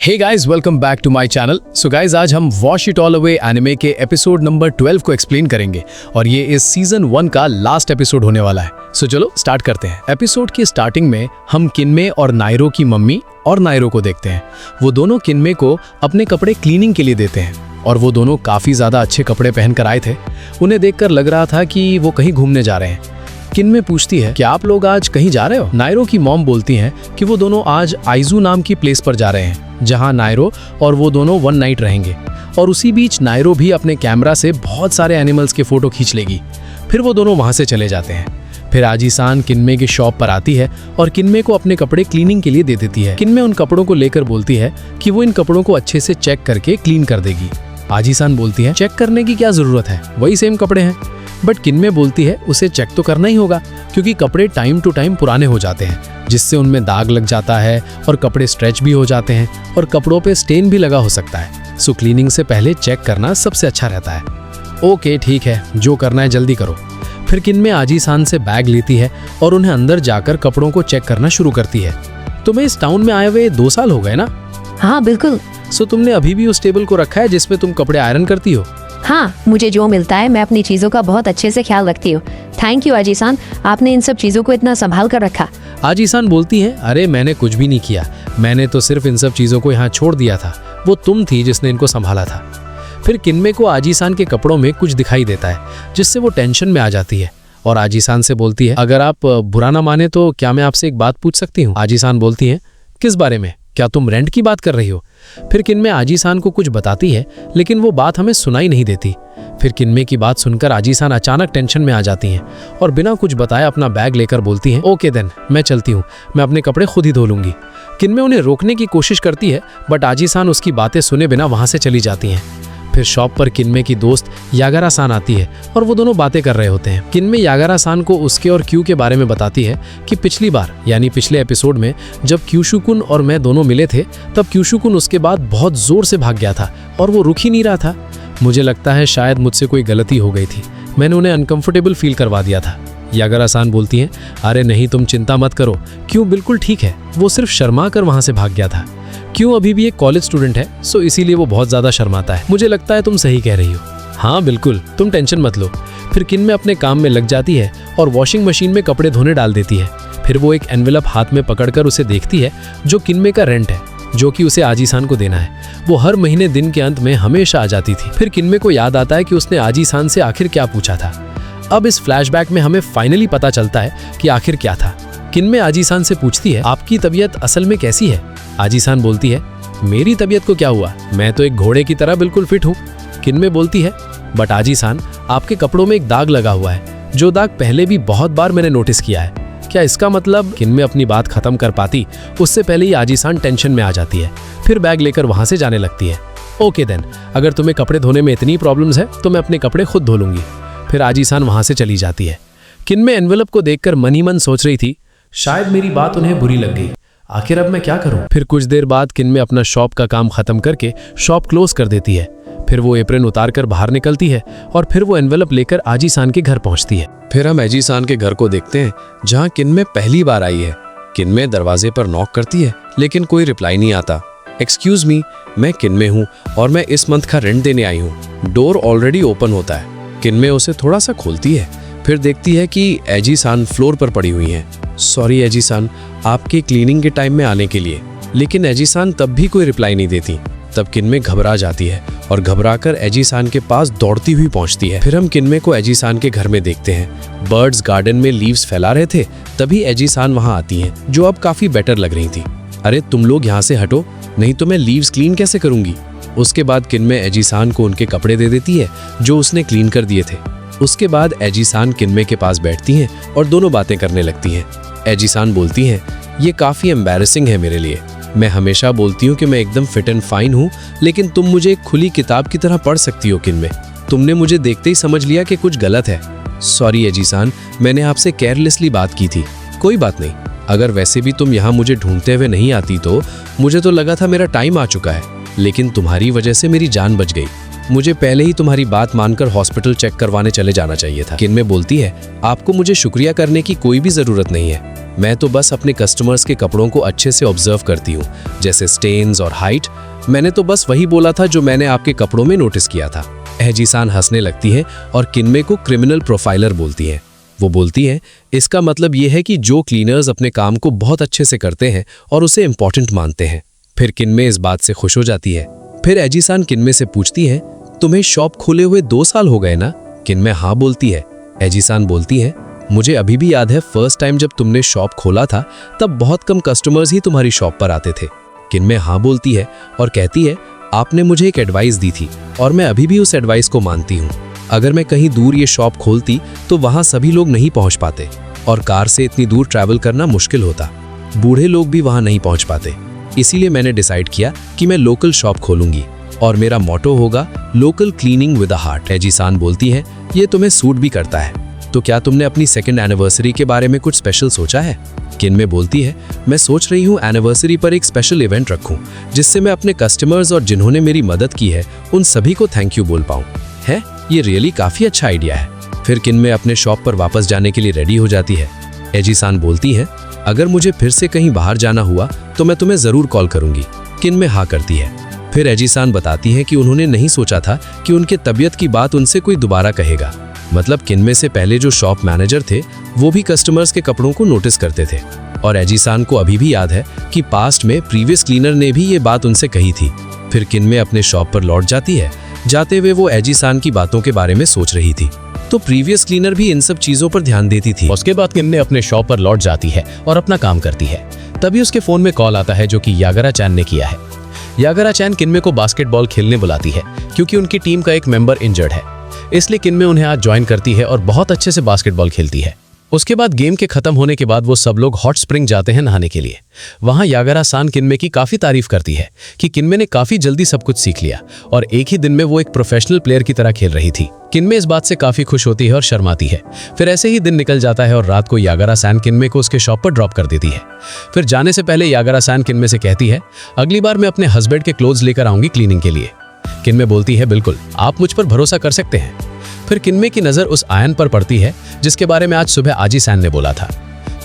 Hey guys, welcome back to my channel. So guys, आज हम wash it all away anime के episode number 12 को explain करेंगे और ये इस सीजन 1 का लास्ट एपिसोड होने वाला है। सो चलो स्टार्ट करते हैं। एपिसोड की स्टार्टिंग में हम किन्मे और नाइरो की मम्मी और नाइरो को देखते हैं। वो दोनों किन्मे को अपने कपड़े क्लीनिंग के लिए देते हैं और वो दोनों काफी ज्यादा अच्छे कपड़े पहनकर आए थे। उन्हें देखकर लग रहा था कि वो कहीं घूमने जा रहे हैं। किन्मे पूछती है कि आप लोग आज कहीं जा रहे हो? नाइरो की मॉम बोलती हैं कि वो दोनों आज आइजू नाम की प्लेस पर जा रहे हैं, जहां नाइरो और वो दोनों 1 नाइट रहेंगे। और उसी बीच नाइरो भी अपने कैमरा से बहुत सारे एनिमल्स के फोटो खींच लेगी। फिर वो दोनों वहां से चले जाते हैं। फिर आजी-सान किन्मे की शॉप पर आती है और किन्मे को अपने कपड़े क्लीनिंग के लिए दे देती है। किन्मे उन कपड़ों को लेकर बोलती है कि वो इन कपड़ों को अच्छे से चेक करके क्लीन कर देगी। आजी-सान बोलती है चेक करने की क्या जरूरत है, वही सेम कपड़े हैं। बट किन्मे बोलती है उसे चेक तो करना ही होगा, क्योंकि कपड़े टाइम टू टाइम पुराने हो जाते हैं, जिससे उनमें दाग लग जाता है और कपड़े स्ट्रेच भी हो जाते हैं और कपड़ों पे स्टेन भी लगा हो सकता है। सो क्लीनिंग से पहले चेक करना सबसे अच्छा रहता है। ओके ठीक है, जो करना है जल्दी करो। फिर किन्मे आजी-सान से बैग लेती है और उन्हें अंदर जाकर कपड़ों को चेक करना शुरू करती है। तुम्हें इस टाउन में आए हुए 2 साल हो गए ना? हाँ बिल्कुल। सो तुमने अभी भी उस टेबल को रखा है जिसमें तुम कपड़े आयरन करती हो? हाँ, मुझे जो मिलता है मैं अपनी चीजों का बहुत अच्छे से ख्याल रखती हूँ। थैंक यू आजी-सान, आपने इन सब चीजों को इतना संभाल कर रखा। आजी-सान बोलती है अरे मैंने कुछ भी नहीं किया, मैंने तो सिर्फ इन सब चीजों को यहाँ छोड़ दिया था, वो तुम थी जिसने इनको संभाला था। फिर किन्मे को आजी-सान के कपड़ों में कुछ दिखाई देता है, जिससे वो टेंशन में आ जाती है और आजी-सान से बोलती है अगर आप बुरा ना माने तो क्या मैं आपसे एक बात पूछ सकती हूँ? आजी-सान बोलती है किस बारे में? क्या तुम रेंट की बात कर रही हो? फिर किन्मे आजी-सान को कुछ बताती है, लेकिन वो बात हमें सुनाई नहीं देती। फिर किन्मे की बात सुनकर आजी-सान अचानक टेंशन में आ जाती हैं और बिना कुछ बताए अपना बैग लेकर बोलती हैं ओके देन, मैं चलती हूँ, मैं अपने कपड़े खुद ही धो लूंगी। किन्मे उन्हें रोकने की कोशिश करती है, बट आजी-सान उसकी बातें सुने बिना वहां से चली जाती हैं। फिर शॉप पर किन्मे की दोस्त यागारा-सान आती है और वो दोनों बातें कर रहे होते हैं। किन्मे यागारा-सान को उसके और क्यू के बारे में बताती है कि पिछली बार यानी पिछले एपिसोड में जब क्यूशुकुन और मैं दोनों मिले थे, तब क्यूशुकुन उसके बाद बहुत जोर से भाग गया था और वो रुक ही नहीं रहा था। मुझे लगता है शायद मुझसे कोई गलती हो गई थी, मैंने उन्हें अनकंफर्टेबल फील करवा दिया था। यागारा-सान बोलती हैं अरे नहीं, तुम चिंता मत करो, क्यों बिल्कुल ठीक है, वो सिर्फ शर्मा कर वहां से भाग गया था। क्यों अभी भी एक कॉलेज स्टूडेंट है, सो इसीलिए वो बहुत ज्यादा शर्माता है। मुझे लगता है तुम सही कह रही हो। हाँ बिल्कुल, तुम टेंशन मत लो। फिर किन्मे अपने काम में लग जाती है और वॉशिंग मशीन में कपड़े धोने डाल देती है। फिर वो एक एनवेलप हाथ में पकड़कर उसे देखती है, जो किन्मे का रेंट है, जो कि उसे आजी-सान को देना है। वो हर महीने दिन के अंत में हमेशा आ जाती थी। फिर किन्मे को याद आता है कि उसने आजी-सान से आखिर क्या पूछा था। अब इस फ्लैशबैक में हमें फाइनली पता चलता है कि आखिर क्या था। किन्मे आजी-सान से पूछती है आपकी तबीयत असल में कैसी है? आजी-सान बोलती है मेरी तबीयत को क्या हुआ, मैं तो एक घोड़े की तरह बिल्कुल फिट हूँ। किन्मे बोलती है बट आजी-सान, आपके कपड़ों में एक दाग लगा हुआ है, जो दाग पहले भी बहुत बार मैंने नोटिस किया है। क्या इसका मतलब? किन्मे अपनी बात खत्म कर पाती उससे पहले ही आजी-सान टेंशन में आ जाती है। फिर बैग लेकर वहां से जाने लगती है। ओके देन, अगर तुम्हें कपड़े धोने में इतनी प्रॉब्लम्स है तो मैं अपने कपड़े खुद धो लूंगी। फिर आजी-सान वहां से चली जाती है। किन्मे एनवेलप को देखकर मन ही मन सोच रही थी शायद मेरी बात उन्हें बुरी लग गई, आखिर अब मैं क्या करूं? फिर कुछ देर बाद किन्मे अपना शॉप का काम खत्म करके शॉप क्लोज कर देती है। फिर वो एप्रन उतार कर बाहर निकलती है और फिर वो एनवेलप लेकर आजी-सान के घर पहुंचती है। फिर हम आजी-सान के घर को देखते हैं, जहां किन्मे पहली बार आई है। किन्मे दरवाजे पर नॉक करती है, लेकिन कोई रिप्लाई नहीं आता। एक्सक्यूज मी, मैं किन्मे हूँ और मैं इस मंथ का रेंट देने आई हूँ। डोर ऑलरेडी ओपन होता है। किन्मे उसे थोड़ा सा खोलती है, फिर देखती है कि आजी-सान फ्लोर पर पड़ी हुई हैं। सॉरी आजी-सान, आपके क्लीनिंग के टाइम में आने के लिए। लेकिन आजी-सान तब भी कोई रिप्लाई नहीं देती। तब किन्मे घबरा जाती है और घबराकर आजी-सान के पास दौड़ती हुई पहुंचती है। फिर हम किन्मे को आजी-सान के घर में देखते हैं। बर्ड्स गार्डन में लीव्स फैला रहे थे, तभी आजी-सान वहां आती हैं, जो अब काफी बेटर लग रही थी। अरे तुम लोग यहाँ से हटो, नहीं तो मैं लीव्स क्लीन कैसे करूंगी? उसके बाद किन्मे आजी-सान को उनके कपड़े दे देती है, जो उसने क्लीन कर दिए थे। उसके बाद आजी-सान किन्मे के पास बैठती हैं और दोनों बातें करने लगती हैं। आजी-सान बोलती हैं ये काफी एम्बैरेसिंग है मेरे लिए, मैं हमेशा बोलती हूँ कि मैं एकदम फिट एंड फाइन हूँ, लेकिन तुम मुझे एक खुली किताब की तरह पढ़ सकती हो किन्मे। तुमने मुझे देखते ही समझ लिया कि कुछ गलत है। सॉरी आजी-सान, मैंने आपसे केयरलेसली बात की थी। कोई बात नहीं, अगर वैसे भी तुम यहाँ मुझे ढूंढते हुए नहीं आती तो मुझे तो लगा था मेरा टाइम आ चुका है, लेकिन तुम्हारी वजह से मेरी जान बच गई। मुझे पहले ही तुम्हारी बात मानकर हॉस्पिटल चेक करवाने चले जाना चाहिए था। किन्मे बोलती है आपको मुझे शुक्रिया करने की कोई भी जरूरत नहीं है, मैं तो बस अपने कस्टमर्स के कपड़ों को अच्छे से ऑब्जर्व करती हूँ, जैसे स्टेन्स और हाइट। मैंने तो बस वही बोला था जो मैंने आपके कपड़ों में नोटिस किया था। एहजीसान हंसने लगती है और किन्मे को क्रिमिनल प्रोफाइलर बोलती है। वो बोलती है, इसका मतलब ये है कि जो क्लीनर्स अपने काम को बहुत अच्छे से करते हैं और उसे इम्पोर्टेंट मानते हैं। फिर किन्मे इस बात से खुश हो जाती है। फिर एहजीसान किन्मे से पूछती है, तुम्हें शॉप खोले हुए 2 साल हो गए ना? किन्मे हाँ बोलती है। एहजीसान बोलती है, मुझे अभी भी याद है फर्स्ट टाइम जब तुमने शॉप खोला था तब बहुत कम कस्टमर्स ही तुम्हारी शॉप पर आते थे। किन्मे हाँ बोलती है और कहती है, आपने मुझे एक एडवाइस दी थी और मैं अभी भी उस एडवाइस को मानती हूँ। अगर मैं कहीं दूर ये शॉप खोलती तो वहाँ सभी लोग नहीं पहुँच पाते और कार से इतनी दूर ट्रैवल करना मुश्किल होता। बूढ़े लोग भी वहाँ नहीं पहुँच पाते। इसीलिए मैंने डिसाइड किया कि मैं लोकल शॉप खोलूंगी और मेरा मोटो होगा local cleaning with a heart. एहजीसान बोलती है, ये तुम्हें सूट भी करता है। तो क्या तुमने अपनी सेकंड एनिवर्सरी के बारे में कुछ स्पेशल सोचा है? किन्मे बोलती है, मैं सोच रही हूँ एनिवर्सरी पर एक स्पेशल इवेंट रखूँ जिससे मैं अपने कस्टमर्स और जिन्होंने मेरी मदद की है उन सभी को थैंक यू बोल पाऊँ। है, ये रियली काफ़ी अच्छा आइडिया है। फिर किन्मे अपने शॉप पर वापस जाने के लिए रेडी हो जाती है। एहजीसान बोलती है, अगर मुझे फिर से कहीं बाहर जाना हुआ तो मैं तुम्हें ज़रूर कॉल करूँगी। किन्मे हाँ करती है। फिर एहजीसान बताती है कि उन्होंने नहीं सोचा था कि उनके तबीयत की बात उनसे कोई दोबारा कहेगा। मतलब किन्मे से पहले जो शॉप मैनेजर थे वो भी कस्टमर्स के कपड़ों को नोटिस करते थे और एहजीसान को अभी भी याद है कि पास्ट में प्रीवियस क्लीनर ने भी ये बात उनसे कही थी। फिर किन्मे अपने शॉप पर लौट जाती है। जाते हुए वो एहजीसान की बातों के बारे में सोच रही थी। तो प्रीवियस क्लीनर भी इन सब चीजों पर ध्यान देती थी। उसके बाद किन्मे अपने शॉप पर लौट जाती है और अपना काम करती है। तभी उसके फोन में कॉल आता है जो कि यागरा चैन ने किया है। यागरा चैन किन्मे को बास्केटबॉल खेलने बुलाती है क्योंकि उनकी टीम का एक मेंबर इंजर्ड है। इसलिए किन्मे उन्हें आज ज्वाइन करती है और बहुत अच्छे से बास्केटबॉल खेलती है। उसके बाद गेम के खत्म होने के बाद वो सब लोग हॉट स्प्रिंग जाते हैं नहाने के लिए। वहां यागरा-सान किन्मे की काफी तारीफ करती है कि किन्मे ने काफी जल्दी सब कुछ सीख लिया और एक ही दिन में वो एक प्रोफेशनल प्लेयर की तरह खेल रही थी। किन्मे इस बात से काफी खुश होती है और शर्माती है। फिर ऐसे ही दिन निकल जाता है और रात को यागरा-सान किन्मे को उसके शॉप पर ड्रॉप कर देती है। फिर जाने से पहले यागरा-सान किन्मे से कहती है, अगली बार मैं अपने हस्बैंड के क्लोथ्स लेकर आऊंगी क्लीनिंग के लिए। किन्मे बोलती है, बिल्कुल, आप मुझ पर भरोसा कर सकते हैं। फिर किन्मे की नजर उस आयन पर पड़ती है जिसके बारे में आज सुबह आजी-सान ने बोला था।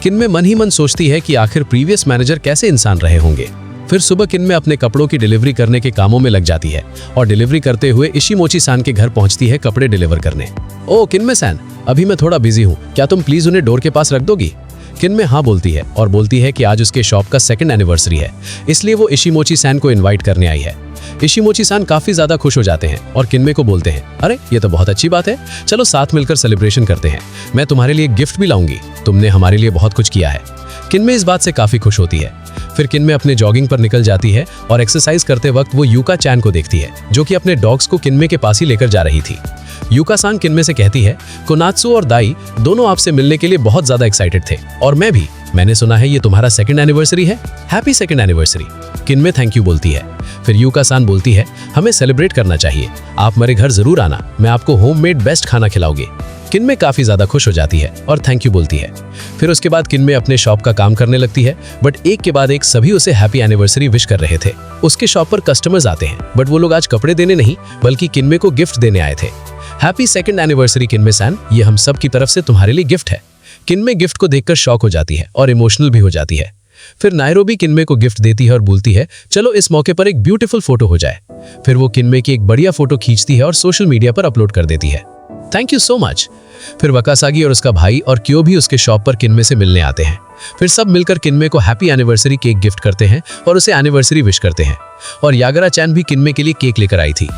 किन्मे मन ही मन सोचती है कि आखिर प्रीवियस मैनेजर कैसे इंसान रहे होंगे। फिर सुबह किन्मे अपने कपड़ों की डिलीवरी करने के कामों में लग जाती है और डिलीवरी करते हुए इशिमोची-सान के घर पहुंचती है कपड़े डिलीवर करने। ओ किन्मे-सान, अभी मैं थोड़ा बिजी हूँ, क्या तुम प्लीज उन्हें डोर के पास रख दोगी? किन्मे हाँ बोलती है और बोलती है कि आज उसके शॉप का सेकंड एनिवर्सरी है, इसलिए वो इशिमोची-सान को इन्वाइट करने आई है। इशिमोची-सान काफी ज्यादा खुश हो जाते हैं और किन्मे को बोलते हैं, अरे ये तो बहुत अच्छी बात है, चलो साथ मिलकर सेलिब्रेशन करते हैं। मैं तुम्हारे लिए गिफ्ट भी लाऊंगी, तुमने हमारे लिए बहुत कुछ किया है। किन्मे इस बात से काफी खुश होती है। फिर किन्मे अपने जॉगिंग पर निकल जाती है और एक्सरसाइज करते वक्त वो यूका-चैन को देखती है जो कि अपने डॉग्स को किन्मे के पास ही लेकर जा रही थी। यूका-सान किन्मे से कहती है, कोनात्सु और दाई दोनों आपसे मिलने के लिए बहुत ज्यादा एक्साइटेड थे और मैं भी। मैंने सुना है ये तुम्हारा सेकंड एनिवर्सरी है, हैप्पी सेकंड एनिवर्सरी। किन्मे थैंक यू बोलती है। फिर यूका-सान बोलती है, हमें सेलिब्रेट करना चाहिए, आप मेरे घर जरूर आना, मैं आपको होममेड बेस्ट खाना खिलाऊंगी। किन्मे काफी ज्यादा खुश हो जाती है और थैंक यू बोलती है। फिर उसके बाद किन्मे अपने शॉप का काम करने लगती है, बट एक के बाद एक सभी उसे हैप्पी एनिवर्सरी विश कर रहे थे। उसके शॉप पर कस्टमर्स आते हैं, बट वो लोग आज कपड़े देने नहीं बल्कि किन्मे को गिफ्ट देने आए थे। हैप्पी सेकंड एनिवर्सरी किन्मे-सान, ये हम सब की तरफ से तुम्हारे लिए गिफ्ट है। किन्मे गिफ्ट को देखकर शॉक हो जाती है और इमोशनल भी हो जाती है। फिर नायरोबी किन्मे को गिफ्ट देती है और बोलती है, चलो इस मौके पर एक ब्यूटीफुल फोटो हो जाए। फिर वो किन्मे की एक बढ़िया फोटो खींचती है और सोशल मीडिया पर अपलोड कर देती है। Thank you so much. फिर वकासागी और उसका भाई और क्यो भी उसके शॉप पर किन्मे से मिलने आते हैं। फिर सब मिलकर किन्मे को हैप्पी एनिवर्सरी केक गिफ्ट करते हैं और उसे एनिवर्सरी विश करते हैं। और यागरा-चैन भी किन्मे के लिए केक लेकर आई थी।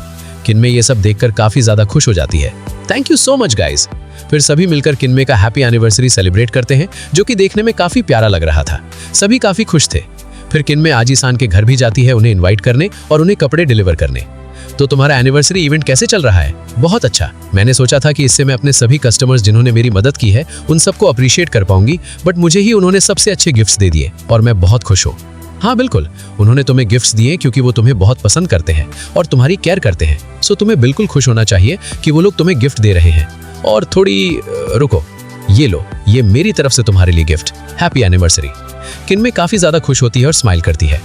किन्मे ये सब देखकर काफी ज्यादा खुश हो जाती है। Thank you so much guys. फिर सभी मिलकर किन्मे का हैप्पी एनिवर्सरी सेलिब्रेट करते हैं जो कि देखने में काफी प्यारा लग रहा था। सभी काफी खुश थे। फिर किन्मे आजी-सान के घर भी जाती है उन्हें इनवाइट करने और उन्हें कपड़े डिलीवर करने। तो तुम्हारा एनिवर्सरी इवेंट कैसे चल रहा है? बहुत अच्छा। मैंने सोचा था कि इससे मैं अपने सभी कस्टमर्स जिन्होंने मेरी मदद की है उन सबको अप्रिशिएट कर पाऊंगी, बट मुझे ही उन्होंने सबसे अच्छे गिफ्ट्स दे दिए और मैं बहुत खुश हूँ। हाँ बिल्कुल, उन्होंने तुम्हें गिफ्ट्स दिए क्योंकि वो तुम्हें बहुत पसंद करते हैं और तुम्हारी केयर करते हैं। सो तुम्हें बिल्कुल खुश होना चाहिए कि वो लोग तुम्हें गिफ्ट दे रहे हैं। और थोड़ी रुको, ये लो, ये मेरी तरफ से तुम्हारे लिए गिफ्ट, हैप्पी एनिवर्सरी। किन्मे काफी ज्यादा खुश होती है और स्माइल करती है।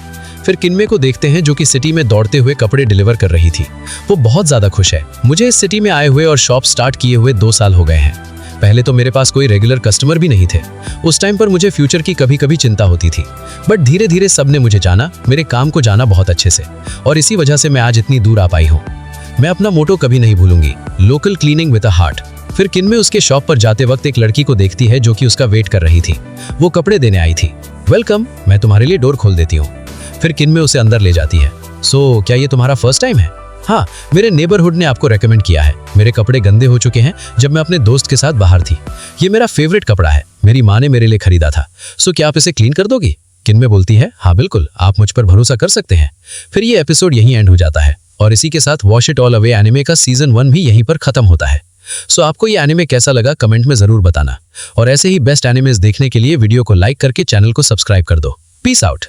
फिर किन्मे को देखते हैं जो कि सिटी में दौड़ते हुए कपड़े डिलीवर कर रही थी। वो बहुत ज्यादा खुश है। मुझे इस सिटी में आए हुए और शॉप स्टार्ट किए हुए 2 साल हो गए हैं। पहले तो मेरे पास कोई रेगुलर कस्टमर भी नहीं थे। उस टाइम पर मुझे फ्यूचर की कभी कभी चिंता होती थी, बट धीरे धीरे सबने मुझे जाना, मेरे काम को जाना बहुत अच्छे से, और इसी वजह से मैं आज इतनी दूर आ पाई हूँ। मैं अपना मोटो कभी नहीं भूलूंगी, local cleaning with a heart. फिर किनमे उसके शॉप पर जाते वक्त एक लड़की को देखती है जो कि उसका वेट कर रही थी। वो कपड़े देने आई थी। वेलकम, मैं तुम्हारे लिए डोर खोल देती हूँ। फिर किनमे उसे अंदर ले जाती है। सो क्या ये तुम्हारा फर्स्ट टाइम है? हाँ, मेरे नेबरहुड ने आपको रेकमेंड किया है। मेरे कपड़े गंदे हो चुके हैं जब मैं अपने दोस्त के साथ बाहर थी। ये मेरा फेवरेट कपड़ा है, मेरी माँ ने मेरे लिए खरीदा था। सो क्या आप इसे क्लीन कर दोगी? किनमे बोलती है, हाँ बिल्कुल, आप मुझ पर भरोसा कर सकते हैं। फिर ये एपिसोड यहीं एंड हो जाता है और इसी के साथ wash it all away anime का सीजन 1 भी यहीं पर खत्म होता है। सो आपको ये एनिमे कैसा लगा कमेंट में जरूर बताना, और ऐसे ही बेस्ट एनिमेज देखने के लिए वीडियो को लाइक करके चैनल को सब्सक्राइब कर दो। Peace out.